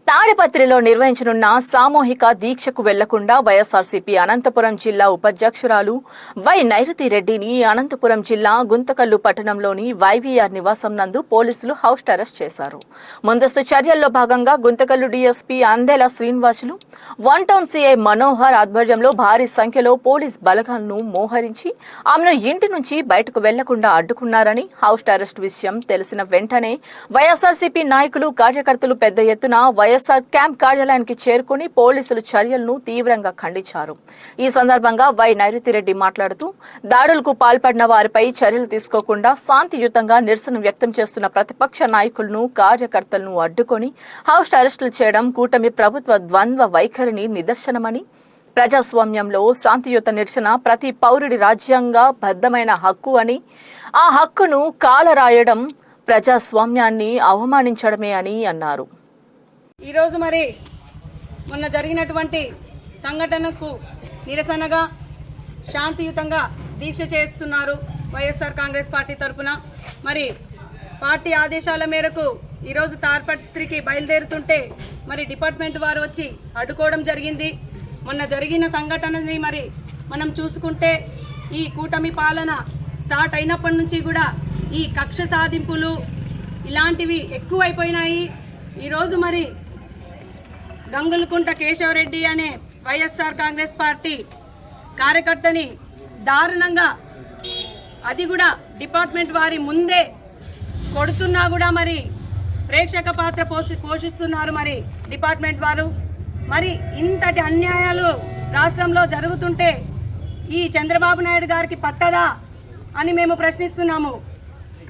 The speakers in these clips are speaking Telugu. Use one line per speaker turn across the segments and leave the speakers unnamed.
తాడిపత్రిలో నిర్వహించనున్న సామూహిక దీక్షకు వెళ్లకుండా వైఎస్ఆర్సీపీ అనంతపురం జిల్లా ఉపాధ్యక్షురాలు వై నైరుతి రెడ్డిని అనంతపురం జిల్లా గుంతకల్లు పట్టణంలోని వైవీఆర్ నివాసం నందు పోలీసులు హౌస్ అరెస్ట్ చేశారు. ముందస్తు చర్యల్లో భాగంగా Guntakal DSP Andela Srinivasulu, one town CI Manohar ఆధ్వర్యంలో భారీ సంఖ్యలో పోలీస్ బలగాలను మోహరించి ఆమెను ఇంటి నుంచి బయటకు వెళ్లకుండా అడ్డుకున్నారని, హౌస్ అరెస్ట్ విషయం తెలిసిన వెంటనే వైఎస్ఆర్సీపీ నాయకులు, కార్యకర్తలు పెద్ద ఎత్తున వైఎస్ఆర్ క్యాంప్ కార్యాలయానికి చేరుకుని పోలీసులు చర్యలను తీవ్రంగా ఖండించారు. ఈ సందర్భంగా వై నైరుతిరెడ్డి మాట్లాడుతూ, దాడులకు పాల్పడిన వారిపై చర్యలు తీసుకోకుండా శాంతియుతంగా నిరసన వ్యక్తం చేస్తున్న ప్రతిపక్ష నాయకులను, కార్యకర్తలను అడ్డుకొని హౌస్ అరెస్టులు చేయడం కూటమి ప్రభుత్వ ద్వంద్వ వైఖరిని నిదర్శనమని, ప్రజాస్వామ్యంలో శాంతియుత నిరసన ప్రతి పౌరుడి రాజ్యాంగ బద్దమైన హక్కు అని, ఆ హక్కును కాలరాయడం ప్రజాస్వామ్యాన్ని అవమానించడమే అని అన్నారు.
ఈరోజు మరి మొన్న జరిగినటువంటి సంఘటనకు నిరసనగా శాంతియుతంగా దీక్ష చేస్తున్నారు వైఎస్ఆర్ కాంగ్రెస్ పార్టీ తరఫున. మరి పార్టీ ఆదేశాల మేరకు ఈరోజు తాడిపత్రికి బయలుదేరుతుంటే మరి డిపార్ట్మెంట్ వారు వచ్చి అడ్డుకోవడం జరిగింది. మొన్న జరిగిన సంఘటనని మరి మనం చూసుకుంటే ఈ కూటమి పాలన స్టార్ట్ అయినప్పటి నుంచి కూడా ఈ కక్ష సాధింపులు ఇలాంటివి ఎక్కువైపోయినాయి. ఈరోజు మరి గంగులకుంట కేశవరెడ్డి అనే వైఎస్ఆర్ కాంగ్రెస్ పార్టీ కార్యకర్తని దారుణంగా, అది కూడా డిపార్ట్మెంట్ వారి ముందే కొడుతున్నా కూడా మరి ప్రేక్షక పాత్ర పోషిస్తున్నారు మరి డిపార్ట్మెంట్ వారు. మరి ఇంతటి అన్యాయాలు రాష్ట్రంలో జరుగుతుంటే ఈ చంద్రబాబు నాయుడు గారికి పట్టదా అని మేము ప్రశ్నిస్తున్నాము.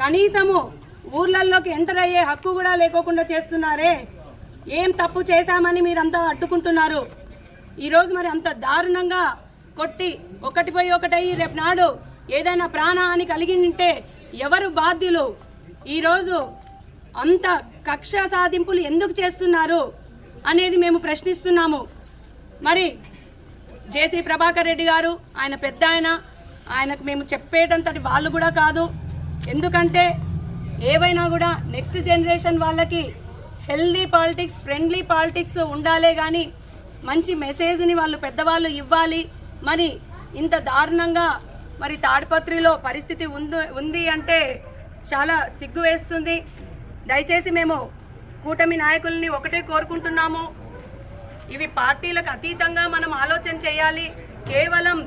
కనీసము ఊర్లలోకి ఎంటర్ అయ్యే హక్కు కూడా లేకోకుండా చేస్తున్నారే. ఏం తప్పు చేశామని మీరంతా అడ్డుకుంటున్నారు? ఈరోజు మరి అంత దారుణంగా కొట్టి ఒకటిపై ఒకటయ్యి రేపు నాడు ఏదైనా ప్రాణహాని కలిగి ఉంటే ఎవరు బాధ్యులు? ఈరోజు అంత కక్ష సాధింపులు ఎందుకు చేస్తున్నారు అనేది మేము ప్రశ్నిస్తున్నాము. మరి జేసీ ప్రభాకర్ రెడ్డి గారు ఆయన పెద్ద ఆయనకు మేము చెప్పేటంతటి వాళ్ళు కూడా కాదు. ఎందుకంటే ఏవైనా కూడా నెక్స్ట్ జనరేషన్ వాళ్ళకి హెల్దీ పాలిటిక్స్, ఫ్రెండ్లీ పాలిటిక్స్ ఉండాలే కానీ మంచి మెసేజ్ని వాళ్ళు పెద్దవాళ్ళు ఇవ్వాలి. మరి ఇంత దారుణంగా మరి తాడిపత్రిలో పరిస్థితి ఉంది అంటే చాలా సిగ్గు వేస్తుంది. దయచేసి మేము కూటమి నాయకుల్ని ఒకటే కోరుకుంటున్నాము, ఇవి పార్టీలకు అతీతంగా మనం ఆలోచన చేయాలి. కేవలం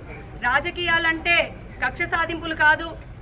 రాజకీయాలంటే కక్ష సాధింపులు కాదు.